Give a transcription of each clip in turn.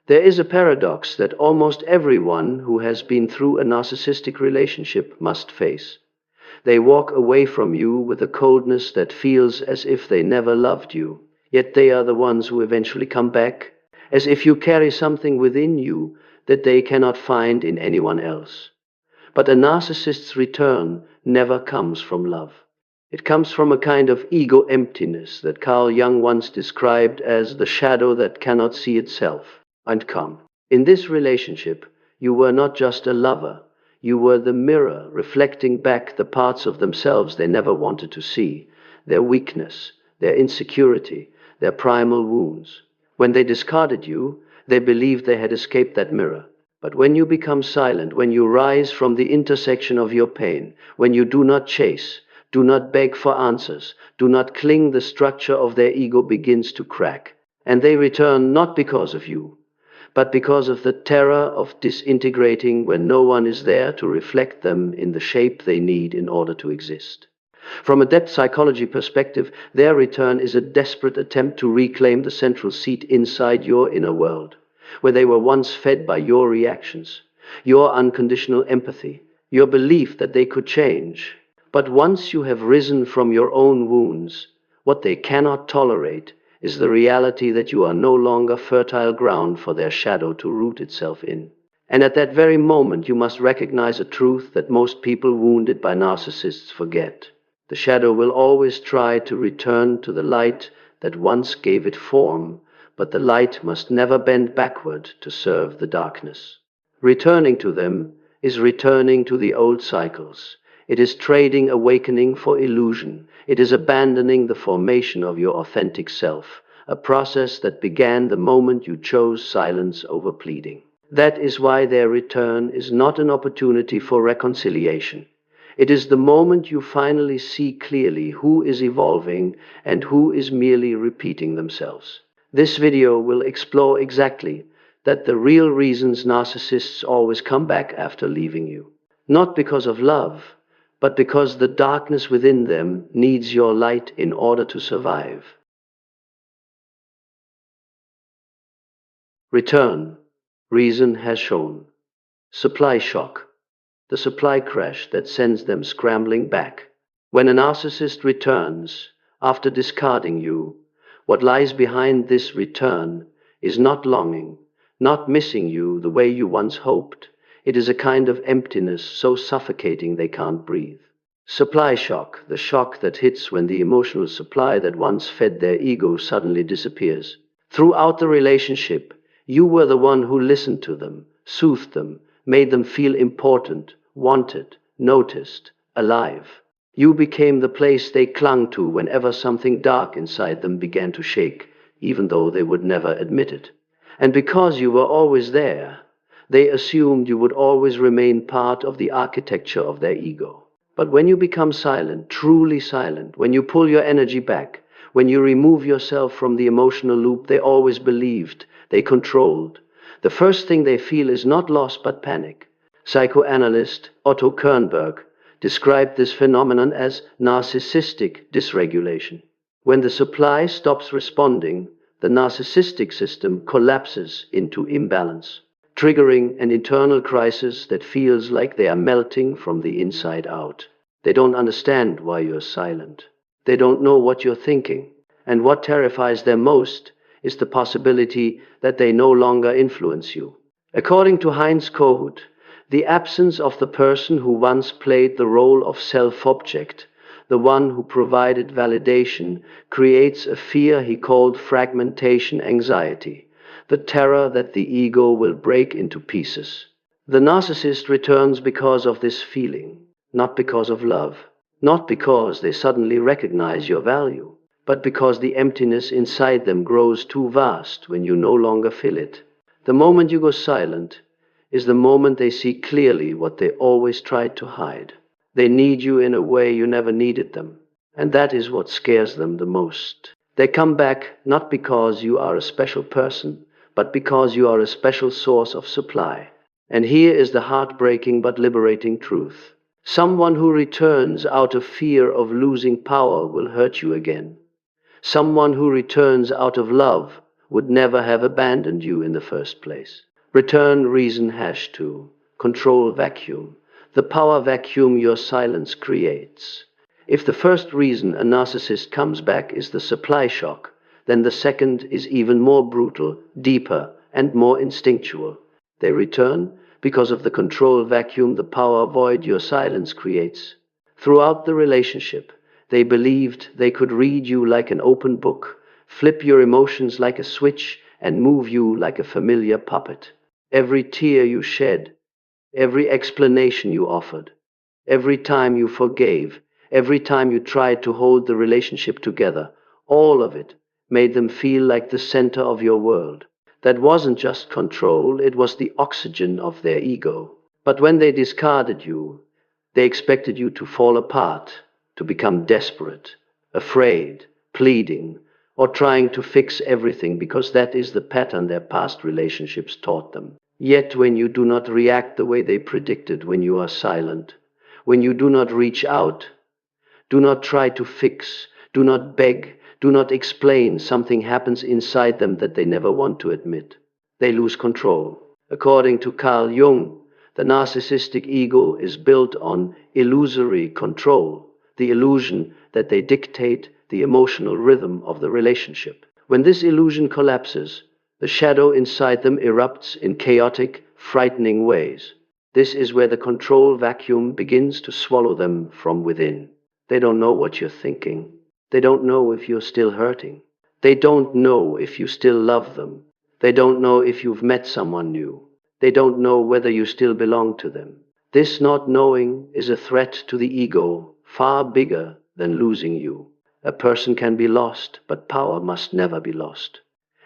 There is a paradox that almost everyone who has been through a narcissistic relationship must face. They walk away from you with a coldness that feels as if they never loved you, yet they are the ones who eventually come back, as if you carry something within you that they cannot find in anyone else. But a narcissist's return never comes from love. It comes from a kind of ego emptiness that Carl Jung once described as the shadow that cannot see itself and come. In this relationship, you were not just a lover, you were the mirror reflecting back the parts of themselves they never wanted to see, their weakness, their insecurity, their primal wounds. When they discarded you, they believed they had escaped that mirror. But when you become silent, when you rise from the intersection of your pain, when you do not chase, do not beg for answers, do not cling, the structure of their ego begins to crack. And they return not because of you, but because of the terror of disintegrating when no one is there to reflect them in the shape they need in order to exist. From a depth psychology perspective, their return is a desperate attempt to reclaim the central seat inside your inner world, where they were once fed by your reactions, your unconditional empathy, your belief that they could change. But once you have risen from your own wounds, what they cannot tolerate is the reality that you are no longer fertile ground for their shadow to root itself in. And at that very moment, you must recognize a truth that most people wounded by narcissists forget. The shadow will always try to return to the light that once gave it form, but the light must never bend backward to serve the darkness. Returning to them is returning to the old cycles. It is trading awakening for illusion. It is abandoning the formation of your authentic self, a process that began the moment you chose silence over pleading. That is why their return is not an opportunity for reconciliation. It is the moment you finally see clearly who is evolving and who is merely repeating themselves. This video will explore exactly that, the real reasons narcissists always come back after leaving you. Not because of love, but because the darkness within them needs your light in order to survive. Return. Reason has shown. Supply shock. The supply crash that sends them scrambling back. When a narcissist returns after discarding you, what lies behind this return is not longing, not missing you the way you once hoped. It is a kind of emptiness so suffocating they can't breathe. Supply shock, the shock that hits when the emotional supply that once fed their ego suddenly disappears. Throughout the relationship, you were the one who listened to them, soothed them, made them feel important, wanted, noticed, alive. You became the place they clung to whenever something dark inside them began to shake, even though they would never admit it. And because you were always there, they assumed you would always remain part of the architecture of their ego. But when you become silent, truly silent, when you pull your energy back, when you remove yourself from the emotional loop they always believed they controlled, the first thing they feel is not loss but panic. Psychoanalyst Otto Kernberg described this phenomenon as narcissistic dysregulation. When the supply stops responding, the narcissistic system collapses into imbalance, triggering an internal crisis that feels like they are melting from the inside out. They don't understand why you're silent. They don't know what you're thinking. And what terrifies them most is the possibility that they no longer influence you. According to Heinz Kohut, the absence of the person who once played the role of self-object, the one who provided validation, creates a fear he called fragmentation anxiety, the terror that the ego will break into pieces. The narcissist returns because of this feeling, not because of love, not because they suddenly recognize your value, but because the emptiness inside them grows too vast when you no longer fill it. The moment you go silent is the moment they see clearly what they always tried to hide. They need you in a way you never needed them, and that is what scares them the most. They come back not because you are a special person, but because you are a special source of supply. And here is the heartbreaking but liberating truth. Someone who returns out of fear of losing power will hurt you again. Someone who returns out of love would never have abandoned you in the first place. Return reason #2. Control vacuum. The power vacuum your silence creates. If the first reason a narcissist comes back is the supply shock, then the second is even more brutal, deeper, and more instinctual. They return because of the control vacuum, the power void your silence creates. Throughout the relationship, they believed they could read you like an open book, flip your emotions like a switch, and move you like a familiar puppet. Every tear you shed, every explanation you offered, every time you forgave, every time you tried to hold the relationship together, all of it made them feel like the center of your world. That wasn't just control, it was the oxygen of their ego. But when they discarded you, they expected you to fall apart, to become desperate, afraid, pleading, or trying to fix everything, because that is the pattern their past relationships taught them. Yet when you do not react the way they predicted, when you are silent, when you do not reach out, do not try to fix, do not beg, do not explain, something happens inside them that they never want to admit. They lose control. According to Carl Jung, the narcissistic ego is built on illusory control, the illusion that they dictate the emotional rhythm of the relationship. When this illusion collapses, the shadow inside them erupts in chaotic, frightening ways. This is where the control vacuum begins to swallow them from within. They don't know what you're thinking. They don't know if you're still hurting. They don't know if you still love them. They don't know if you've met someone new. They don't know whether you still belong to them. This not knowing is a threat to the ego, far bigger than losing you. A person can be lost, but power must never be lost.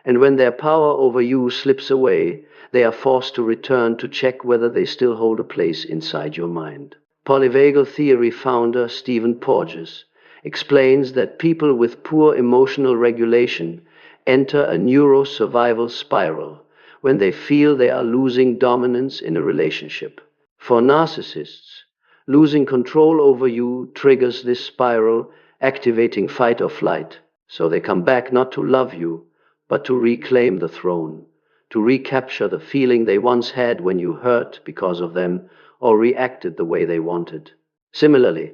And when their power over you slips away, they are forced to return to check whether they still hold a place inside your mind. Polyvagal theory founder Stephen Porges explains that people with poor emotional regulation enter a neuro-survival spiral when they feel they are losing dominance in a relationship. For narcissists, losing control over you triggers this spiral, activating fight or flight. So they come back not to love you, but to reclaim the throne, to recapture the feeling they once had when you hurt because of them or reacted the way they wanted. Similarly,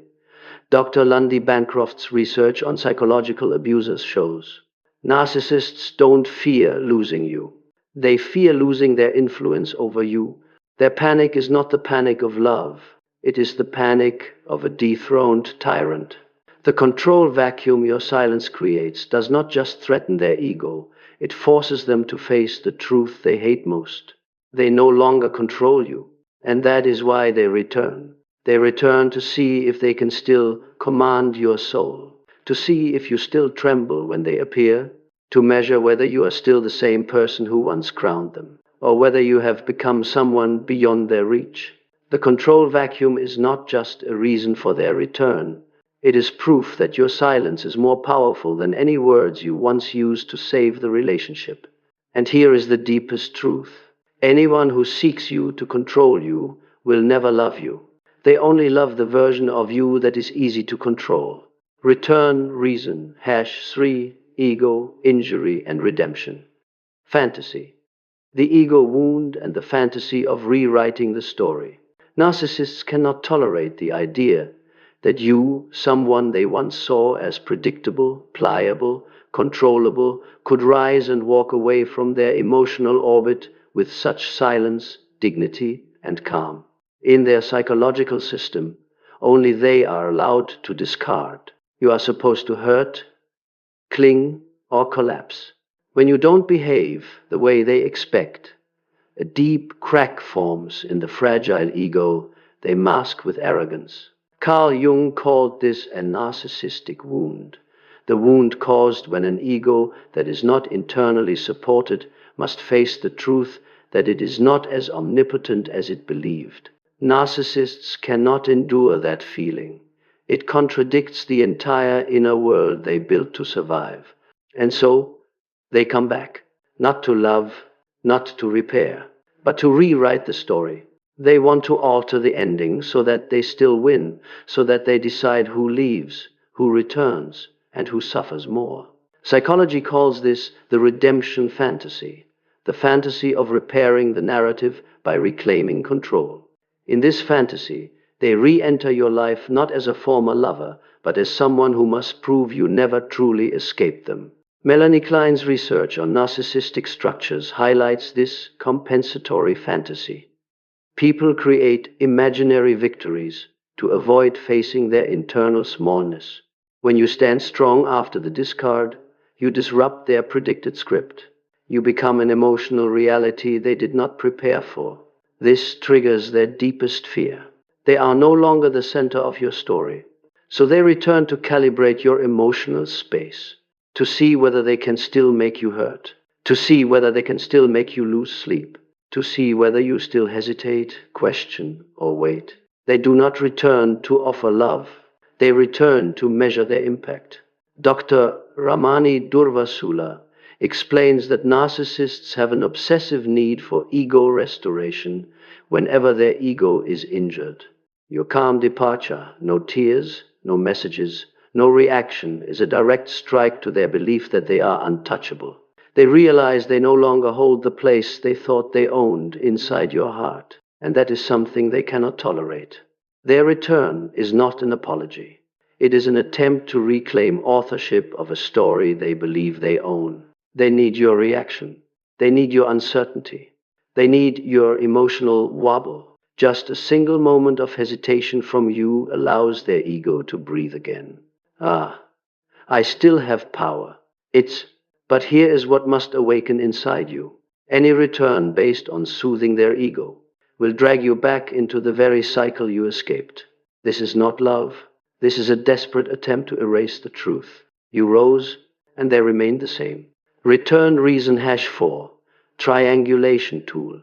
Dr. Lundy Bancroft's research on psychological abusers shows narcissists don't fear losing you. They fear losing their influence over you. Their panic is not the panic of love. It is the panic of a dethroned tyrant. The control vacuum your silence creates does not just threaten their ego, it forces them to face the truth they hate most. They no longer control you, and that is why they return. They return to see if they can still command your soul, to see if you still tremble when they appear, to measure whether you are still the same person who once crowned them, or whether you have become someone beyond their reach. The control vacuum is not just a reason for their return. It is proof that your silence is more powerful than any words you once used to save the relationship. And here is the deepest truth. Anyone who seeks you to control you will never love you. They only love the version of you that is easy to control. Return reason #3 ego, injury, and redemption. Fantasy. The ego wound and the fantasy of rewriting the story. Narcissists cannot tolerate the idea that you, someone they once saw as predictable, pliable, controllable, could rise and walk away from their emotional orbit with such silence, dignity, and calm. In their psychological system, only they are allowed to discard. You are supposed to hurt, cling, or collapse. When you don't behave the way they expect, a deep crack forms in the fragile ego they mask with arrogance. Carl Jung called this a narcissistic wound, the wound caused when an ego that is not internally supported must face the truth that it is not as omnipotent as it believed. Narcissists cannot endure that feeling. It contradicts the entire inner world they built to survive. And so, they come back, not to love, not to repair, but to rewrite the story. They want to alter the ending so that they still win, so that they decide who leaves, who returns, and who suffers more. Psychology calls this the redemption fantasy, the fantasy of repairing the narrative by reclaiming control. In this fantasy, they re-enter your life not as a former lover, but as someone who must prove you never truly escaped them. Melanie Klein's research on narcissistic structures highlights this compensatory fantasy. People create imaginary victories to avoid facing their internal smallness. When you stand strong after the discard, you disrupt their predicted script. You become an emotional reality they did not prepare for. This triggers their deepest fear. They are no longer the center of your story. So they return to calibrate your emotional space, to see whether they can still make you hurt, to see whether they can still make you lose sleep, to see whether you still hesitate, question, or wait. They do not return to offer love. They return to measure their impact. Dr. Ramani Durvasula explains that narcissists have an obsessive need for ego restoration whenever their ego is injured. Your calm departure, no tears, no messages, no reaction, is a direct strike to their belief that they are untouchable. They realize they no longer hold the place they thought they owned inside your heart, and that is something they cannot tolerate. Their return is not an apology. It is an attempt to reclaim authorship of a story they believe they own. They need your reaction. They need your uncertainty. They need your emotional wobble. Just a single moment of hesitation from you allows their ego to breathe again. Ah, I still have power. But here is what must awaken inside you. Any return based on soothing their ego will drag you back into the very cycle you escaped. This is not love. This is a desperate attempt to erase the truth. You rose, and they remained the same. Return reason #4, Triangulation Tool,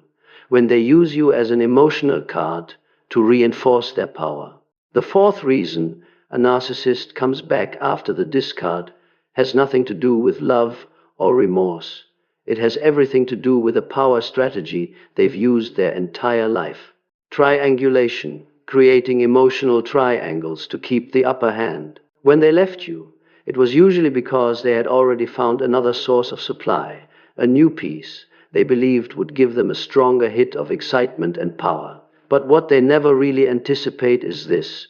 when they use you as an emotional card to reinforce their power. The fourth reason a narcissist comes back after the discard has nothing to do with love or remorse. It has everything to do with a power strategy they've used their entire life. Triangulation, creating emotional triangles to keep the upper hand. When they left you, it was usually because they had already found another source of supply, a new piece they believed would give them a stronger hit of excitement and power. But what they never really anticipate is this: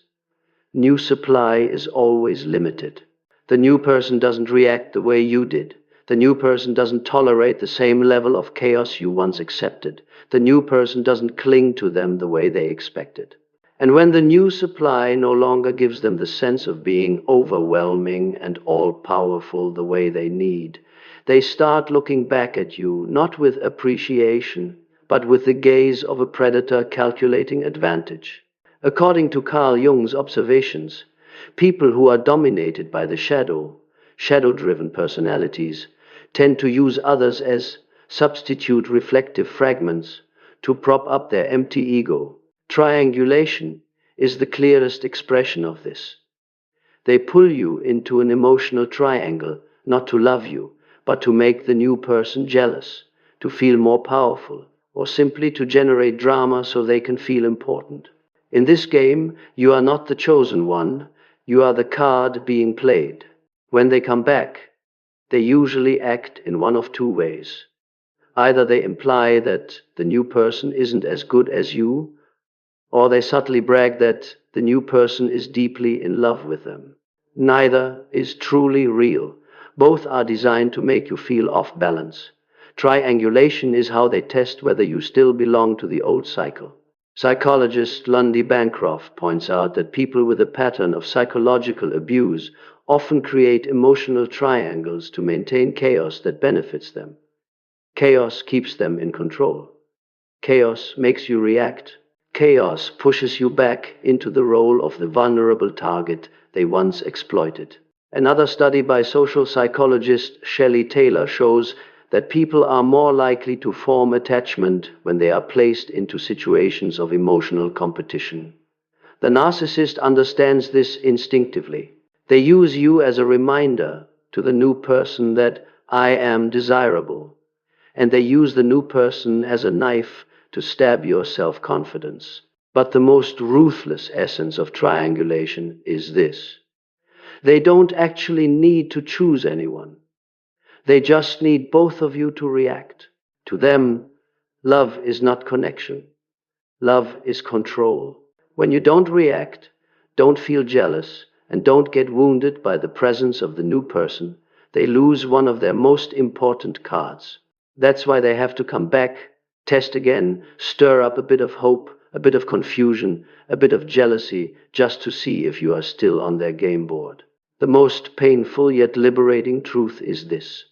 new supply is always limited. The new person doesn't react the way you did. The new person doesn't tolerate the same level of chaos you once accepted. The new person doesn't cling to them the way they expected. And when the new supply no longer gives them the sense of being overwhelming and all-powerful the way they need, they start looking back at you not with appreciation, but with the gaze of a predator calculating advantage. According to Carl Jung's observations, people who are dominated by the shadow-driven personalities, tend to use others as substitute reflective fragments to prop up their empty ego. Triangulation is the clearest expression of this. They pull you into an emotional triangle, not to love you, but to make the new person jealous, to feel more powerful, or simply to generate drama so they can feel important. In this game, you are not the chosen one, you are the card being played. When they come back, they usually act in one of two ways. Either they imply that the new person isn't as good as you, or they subtly brag that the new person is deeply in love with them. Neither is truly real. Both are designed to make you feel off balance. Triangulation is how they test whether you still belong to the old cycle. Psychologist Lundy Bancroft points out that people with a pattern of psychological abuse often create emotional triangles to maintain chaos that benefits them. Chaos keeps them in control. Chaos makes you react. Chaos pushes you back into the role of the vulnerable target they once exploited. Another study by social psychologist Shelley Taylor shows that people are more likely to form attachment when they are placed into situations of emotional competition. The narcissist understands this instinctively. They use you as a reminder to the new person that I am desirable, and they use the new person as a knife to stab your self-confidence. But the most ruthless essence of triangulation is this: they don't actually need to choose anyone. They just need both of you to react. To them, love is not connection. Love is control. When you don't react, don't feel jealous, and don't get wounded by the presence of the new person, they lose one of their most important cards. That's why they have to come back, test again, stir up a bit of hope, a bit of confusion, a bit of jealousy, just to see if you are still on their game board. The most painful yet liberating truth is this.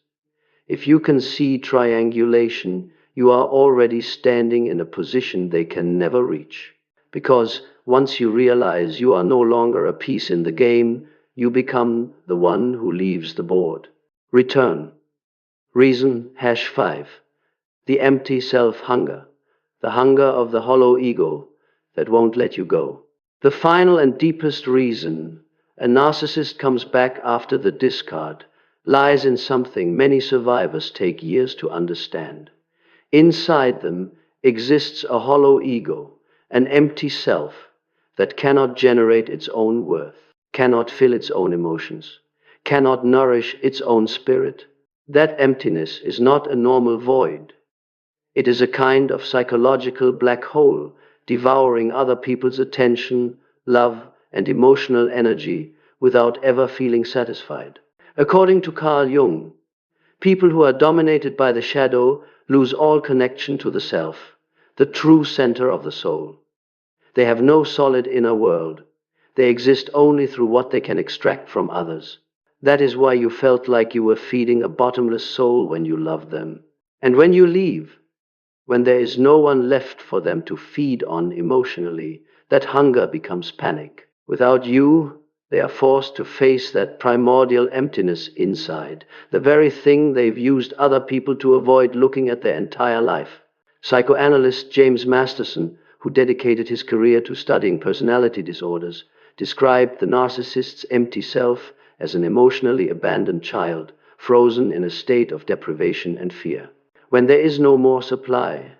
If you can see triangulation, you are already standing in a position they can never reach. Because once you realize you are no longer a piece in the game, you become the one who leaves the board. Return. Reason #5. The empty self-hunger. The hunger of the hollow ego that won't let you go. The final and deepest reason a narcissist comes back after the discard lies in something many survivors take years to understand. Inside them exists a hollow ego, an empty self that cannot generate its own worth, cannot fill its own emotions, cannot nourish its own spirit. That emptiness is not a normal void. It is a kind of psychological black hole, devouring other people's attention, love, and emotional energy without ever feeling satisfied. According to Carl Jung, people who are dominated by the shadow lose all connection to the self, the true center of the soul. They have no solid inner world. They exist only through what they can extract from others. That is why you felt like you were feeding a bottomless soul when you loved them. And when you leave, when there is no one left for them to feed on emotionally, that hunger becomes panic. Without you, they are forced to face that primordial emptiness inside, the very thing they've used other people to avoid looking at their entire life. Psychoanalyst James Masterson, who dedicated his career to studying personality disorders, described the narcissist's empty self as an emotionally abandoned child, frozen in a state of deprivation and fear. When there is no more supply,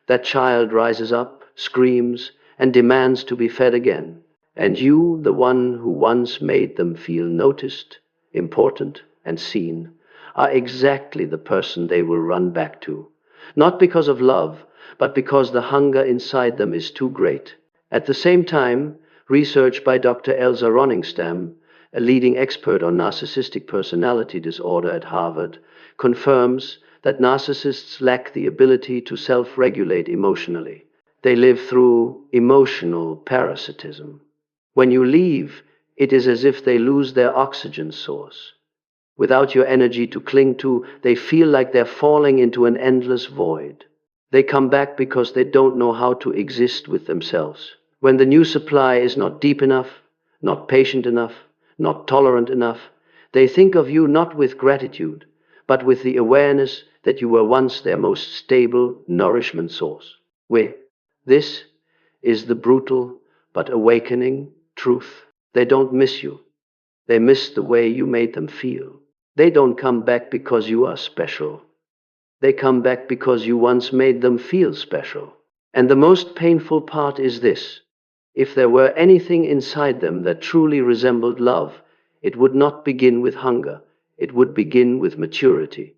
that child rises up, screams, and demands to be fed again. And you, the one who once made them feel noticed, important, and seen, are exactly the person they will run back to. Not because of love, but because the hunger inside them is too great. At the same time, research by Dr. Elsa Roningstam, a leading expert on narcissistic personality disorder at Harvard, confirms that narcissists lack the ability to self-regulate emotionally. They live through emotional parasitism. When you leave, it is as if they lose their oxygen source. Without your energy to cling to, they feel like they're falling into an endless void. They come back because they don't know how to exist with themselves. When the new supply is not deep enough, not patient enough, not tolerant enough, they think of you not with gratitude, but with the awareness that you were once their most stable nourishment source. This is the brutal but awakening truth. They don't miss you. They miss the way you made them feel. They don't come back because you are special. They come back because you once made them feel special. And the most painful part is this. If there were anything inside them that truly resembled love, it would not begin with hunger. It would begin with maturity.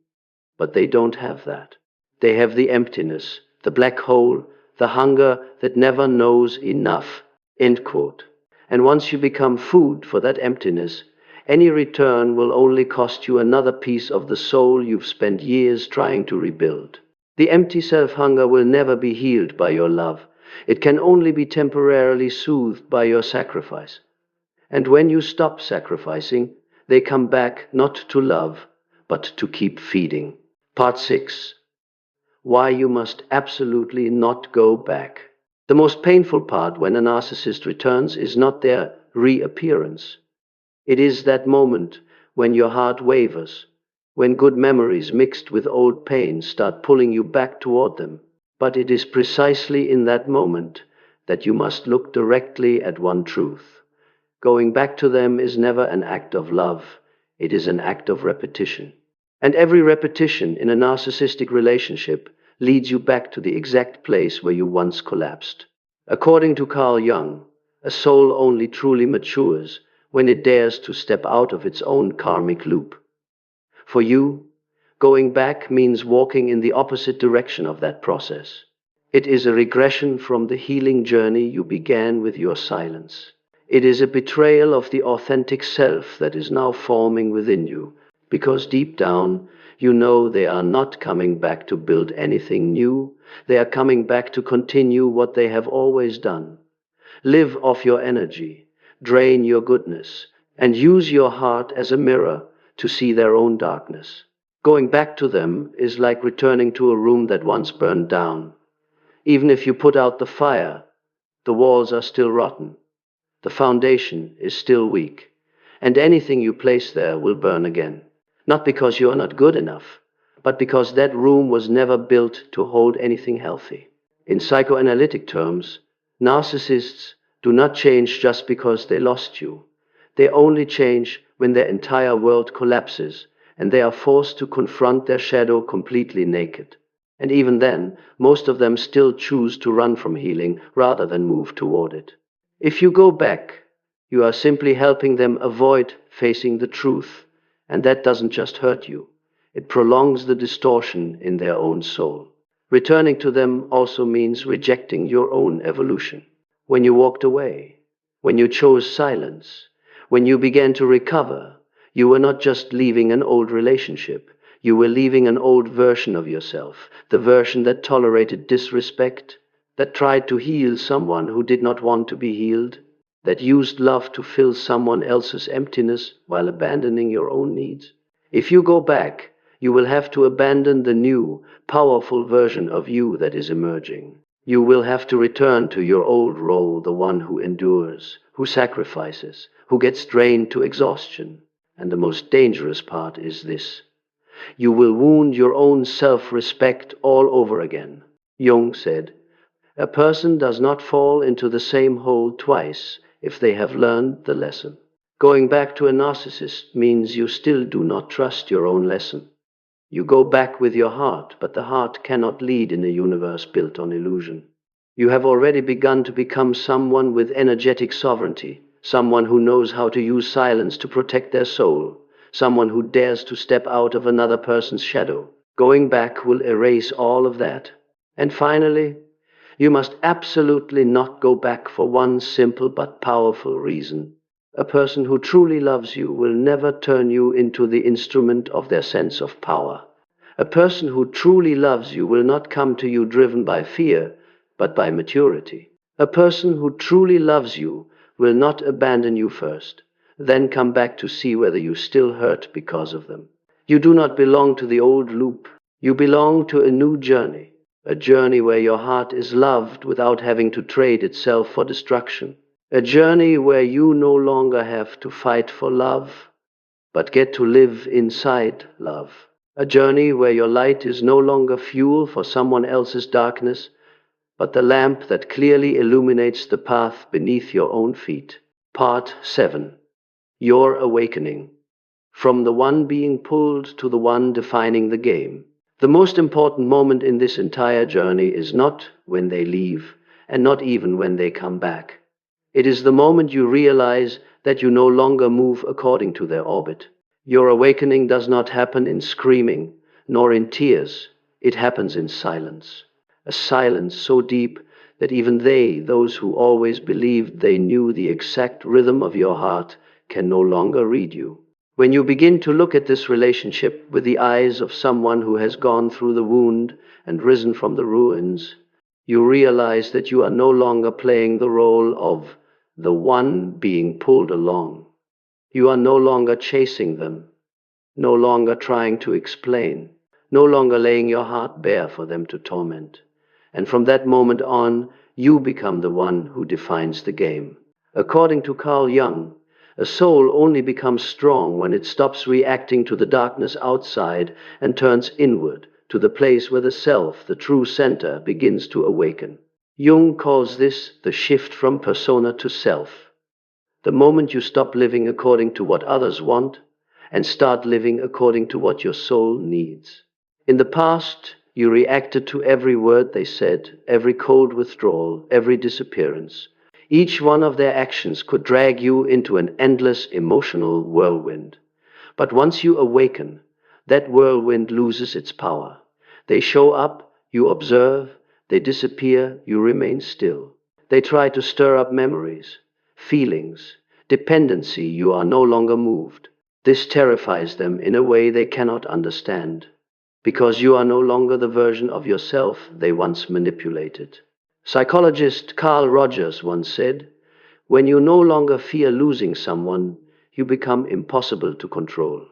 But they don't have that. They have the emptiness, the black hole, the hunger that never knows enough. End quote. And once you become food for that emptiness, any return will only cost you another piece of the soul you've spent years trying to rebuild. The empty self-hunger will never be healed by your love. It can only be temporarily soothed by your sacrifice. And when you stop sacrificing, they come back not to love, but to keep feeding. Part 6. Why you must absolutely not go back. The most painful part when a narcissist returns is not their reappearance. It is that moment when your heart wavers, when good memories mixed with old pain start pulling you back toward them. But it is precisely in that moment that you must look directly at one truth. Going back to them is never an act of love. It is an act of repetition. And every repetition in a narcissistic relationship leads you back to the exact place where you once collapsed. According to Carl Jung, a soul only truly matures when it dares to step out of its own karmic loop. For you, Going back means walking in the opposite direction of that process. It is a regression from the healing journey you began with your silence. It is a betrayal of the authentic self that is now forming within you, because deep down, you know they are not coming back to build anything new. They are coming back to continue what they have always done. Live off your energy, drain your goodness, and use your heart as a mirror to see their own darkness. Going back to them is like returning to a room that once burned down. Even if you put out the fire, the walls are still rotten. The foundation is still weak, and anything you place there will burn again. Not because you are not good enough, but because that room was never built to hold anything healthy. In psychoanalytic terms, narcissists do not change just because they lost you. They only change when their entire world collapses and they are forced to confront their shadow completely naked. And even then, most of them still choose to run from healing rather than move toward it. If you go back, you are simply helping them avoid facing the truth, and that doesn't just hurt you. It prolongs the distortion in their own soul. Returning to them also means rejecting your own evolution. When you walked away, when you chose silence, when you began to recover, you were not just leaving an old relationship. You were leaving an old version of yourself, the version that tolerated disrespect, that tried to heal someone who did not want to be healed, that used love to fill someone else's emptiness while abandoning your own needs. If you go back, you will have to abandon the new, powerful version of you that is emerging. You will have to return to your old role, the one who endures, who sacrifices, who gets drained to exhaustion. And the most dangerous part is this: you will wound your own self-respect all over again. Jung said, "A person does not fall into the same hole twice if they have learned the lesson." Going back to a narcissist means you still do not trust your own lesson. You go back with your heart, but the heart cannot lead in a universe built on illusion. You have already begun to become someone with energetic sovereignty, someone who knows how to use silence to protect their soul, someone who dares to step out of another person's shadow. Going back will erase all of that. And finally, you must absolutely not go back for one simple but powerful reason. A person who truly loves you will never turn you into the instrument of their sense of power. A person who truly loves you will not come to you driven by fear, but by maturity. A person who truly loves you will not abandon you first, then come back to see whether you still hurt because of them. You do not belong to the old loop. You belong to a new journey, a journey where your heart is loved without having to trade itself for destruction, a journey where you no longer have to fight for love, but get to live inside love, a journey where your light is no longer fuel for someone else's darkness, but the lamp that clearly illuminates the path beneath your own feet. Part 7. Your Awakening. From the one being pulled to the one defining the game. The most important moment in this entire journey is not when they leave, and not even when they come back. It is the moment you realize that you no longer move according to their orbit. Your awakening does not happen in screaming, nor in tears. It happens in silence. A silence so deep that even they, those who always believed they knew the exact rhythm of your heart, can no longer read you. When you begin to look at this relationship with the eyes of someone who has gone through the wound and risen from the ruins, you realize that you are no longer playing the role of the one being pulled along. You are no longer chasing them, no longer trying to explain, no longer laying your heart bare for them to torment. And from that moment on, you become the one who defines the game. According to Carl Jung, a soul only becomes strong when it stops reacting to the darkness outside and turns inward to the place where the self, the true center, begins to awaken. Jung calls this the shift from persona to self. The moment you stop living according to what others want and start living according to what your soul needs. In the past, you reacted to every word they said, every cold withdrawal, every disappearance. Each one of their actions could drag you into an endless emotional whirlwind. But once you awaken, That whirlwind loses its power. They show up, you observe, they disappear, you remain still. They try to stir up memories, feelings, dependency, you are no longer moved. This terrifies them in a way they cannot understand, because you are no longer the version of yourself they once manipulated. Psychologist Carl Rogers once said, "When you no longer fear losing someone, you become impossible to control."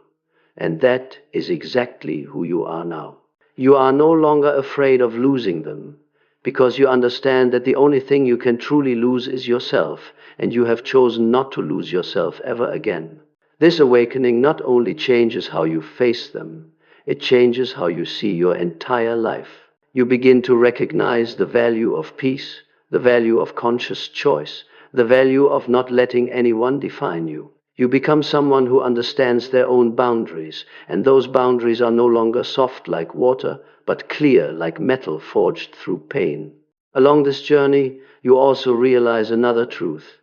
And that is exactly who you are now. You are no longer afraid of losing them, because you understand that the only thing you can truly lose is yourself, and you have chosen not to lose yourself ever again. This awakening not only changes how you face them, it changes how you see your entire life. You begin to recognize the value of peace, the value of conscious choice, the value of not letting anyone define you. You become someone who understands their own boundaries, and those boundaries are no longer soft like water, but clear like metal forged through pain. Along this journey, you also realize another truth.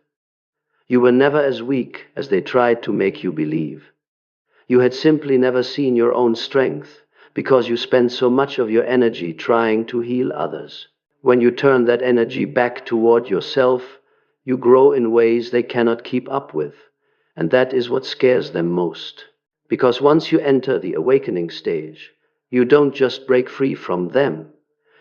You were never as weak as they tried to make you believe. You had simply never seen your own strength, because you spent so much of your energy trying to heal others. When you turn that energy back toward yourself, you grow in ways they cannot keep up with. And that is what scares them most. Because once you enter the awakening stage, you don't just break free from them.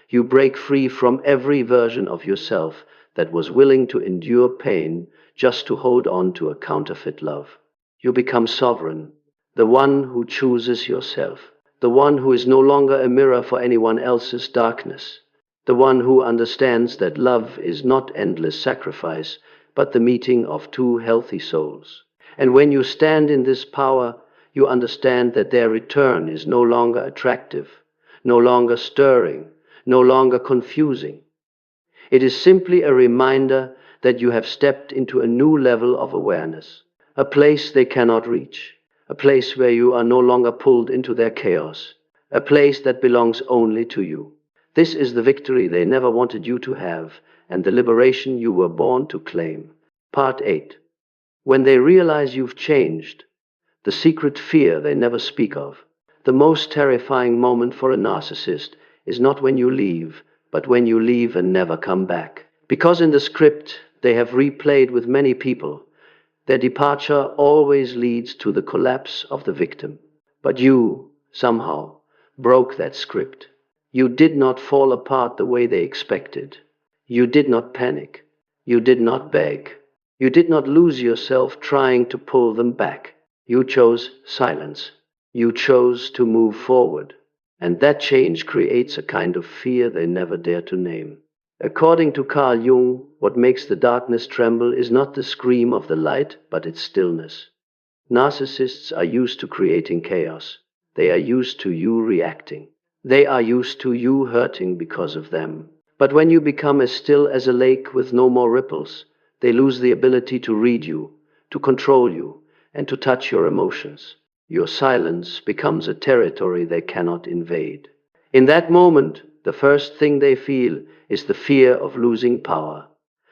You break free from every version of yourself that was willing to endure pain just to hold on to a counterfeit love. You become sovereign, the one who chooses yourself, the one who is no longer a mirror for anyone else's darkness, the one who understands that love is not endless sacrifice, but the meeting of two healthy souls. And when you stand in this power, you understand that their return is no longer attractive, no longer stirring, no longer confusing. It is simply a reminder that you have stepped into a new level of awareness, a place they cannot reach, a place where you are no longer pulled into their chaos, a place that belongs only to you. This is the victory they never wanted you to have, and the liberation you were born to claim. Part 8. When they realize you've changed, the secret fear they never speak of. The most terrifying moment for a narcissist is not when you leave, but when you leave and never come back. Because in the script they have replayed with many people, their departure always leads to the collapse of the victim. But you, somehow, broke that script. You did not fall apart the way they expected. You did not panic. You did not beg. You did not lose yourself trying to pull them back. You chose silence. You chose to move forward. And that change creates a kind of fear they never dare to name. According to Carl Jung, what makes the darkness tremble is not the scream of the light, but its stillness. Narcissists are used to creating chaos. They are used to you reacting. They are used to you hurting because of them. But when you become as still as a lake with no more ripples, they lose the ability to read you, to control you, and to touch your emotions. Your silence becomes a territory they cannot invade. In that moment, the first thing they feel is the fear of losing power.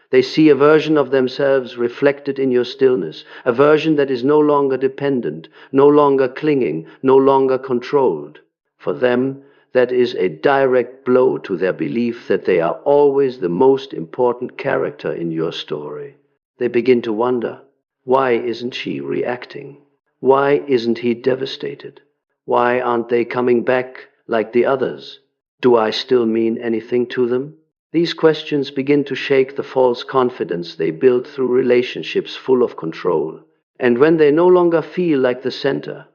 They see a version of themselves reflected in your stillness, a version that is no longer dependent, no longer clinging, no longer controlled. For them, that is a direct blow to their belief that they are always the most important character in your story. They begin to wonder, why isn't she reacting? Why isn't he devastated? Why aren't they coming back like the others? Do I still mean anything to them? These questions begin to shake the false confidence they built through relationships full of control. And when they no longer feel like the center,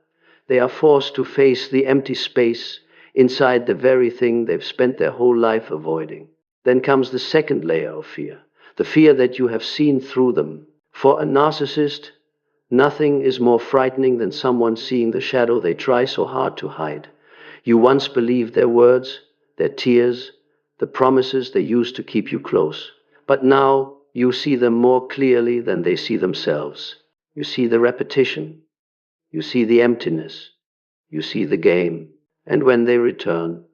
they are forced to face the empty space inside the very thing they've spent their whole life avoiding. Then comes the second layer of fear, the fear that you have seen through them. For a narcissist, nothing is more frightening than someone seeing the shadow they try so hard to hide. You once believed their words, their tears, the promises they used to keep you close. But now you see them more clearly than they see themselves. You see the repetition. You see the emptiness. You see the game. And when they return,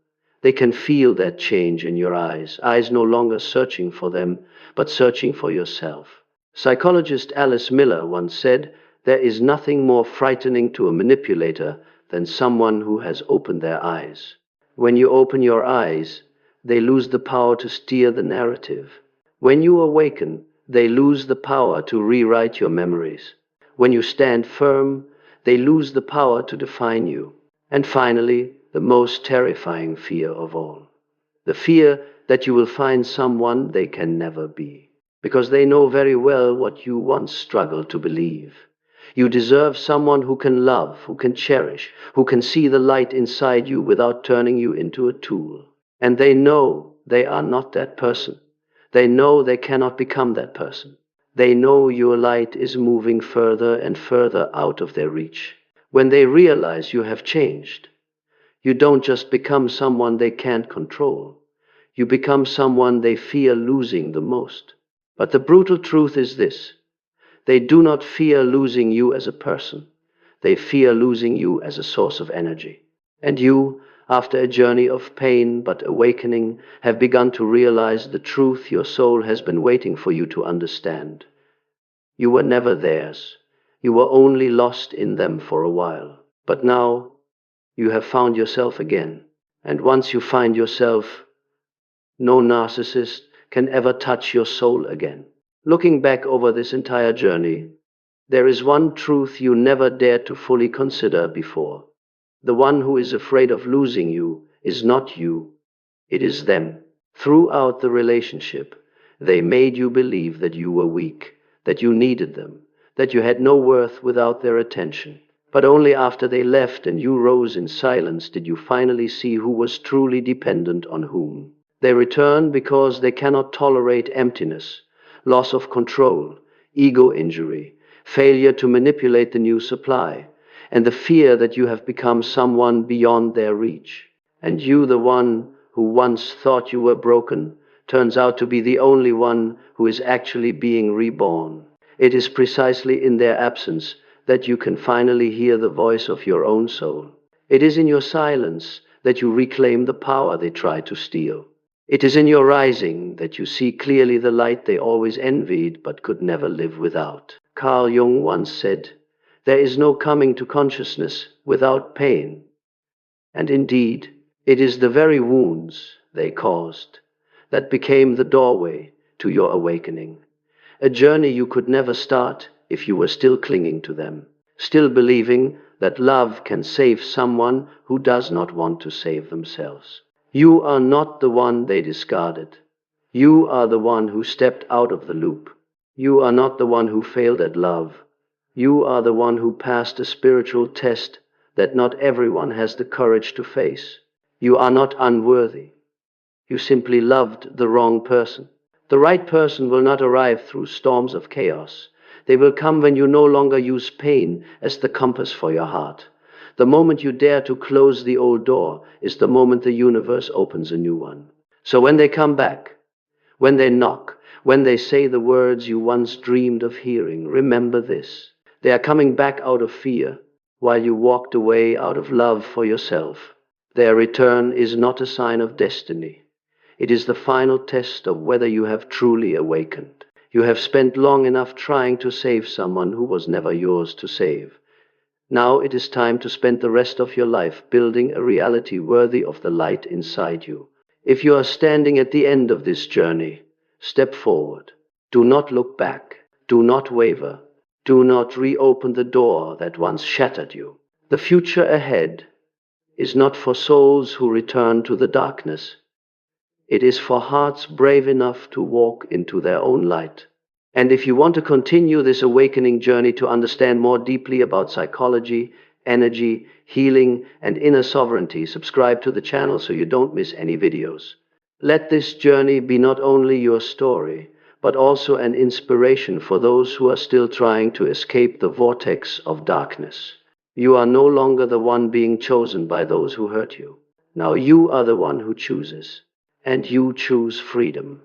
they can feel that change in your eyes no longer searching for them, but searching for yourself. Psychologist Alice Miller once said, "There is nothing more frightening to a manipulator than someone who has opened their eyes. When you open your eyes, they lose the power to steer the narrative. When you awaken, they lose the power to rewrite your memories. When you stand firm, they lose the power to define you. And finally, the most terrifying fear of all, the fear that you will find someone they can never be, because they know very well what you once struggled to believe. You deserve someone who can love, who can cherish, who can see the light inside you without turning you into a tool. And they know they are not that person. They know they cannot become that person. They know your light is moving further and further out of their reach. When they realize you have changed, you don't just become someone they can't control. You become someone they fear losing the most. But the brutal truth is this: they do not fear losing you as a person. They fear losing you as a source of energy. And you, after a journey of pain but awakening, have begun to realize the truth your soul has been waiting for you to understand. You were never theirs. You were only lost in them for a while. But now, you have found yourself again. And once you find yourself, no narcissist can ever touch your soul again. Looking back over this entire journey, there is one truth you never dared to fully consider before. The one who is afraid of losing you is not you, it is them. Throughout the relationship, they made you believe that you were weak, that you needed them, that you had no worth without their attention. But only after they left and you rose in silence did you finally see who was truly dependent on whom. They return because they cannot tolerate emptiness, loss of control, ego injury, failure to manipulate the new supply, and the fear that you have become someone beyond their reach. And you, the one who once thought you were broken, turns out to be the only one who is actually being reborn. It is precisely in their absence that you can finally hear the voice of your own soul. It is in your silence that you reclaim the power they tried to steal. It is in your rising that you see clearly the light they always envied but could never live without. Carl Jung once said, "There is no coming to consciousness without pain." And indeed, it is the very wounds they caused that became the doorway to your awakening. A journey you could never start if you were still clinging to them, still believing that love can save someone who does not want to save themselves. You are not the one they discarded. You are the one who stepped out of the loop. You are not the one who failed at love. You are the one who passed a spiritual test that not everyone has the courage to face. You are not unworthy. You simply loved the wrong person. The right person will not arrive through storms of chaos. They will come when you no longer use pain as the compass for your heart. The moment you dare to close the old door is the moment the universe opens a new one. So when they come back, when they knock, when they say the words you once dreamed of hearing, remember this: they are coming back out of fear, while you walked away out of love for yourself. Their return is not a sign of destiny. It is the final test of whether you have truly awakened. You have spent long enough trying to save someone who was never yours to save. Now it is time to spend the rest of your life building a reality worthy of the light inside you. If you are standing at the end of this journey, step forward. Do not look back. Do not waver. Do not reopen the door that once shattered you. The future ahead is not for souls who return to the darkness. It is for hearts brave enough to walk into their own light. And if you want to continue this awakening journey to understand more deeply about psychology, energy, healing, and inner sovereignty, subscribe to the channel so you don't miss any videos. Let this journey be not only your story, but also an inspiration for those who are still trying to escape the vortex of darkness. You are no longer the one being chosen by those who hurt you. Now you are the one who chooses, and you choose freedom.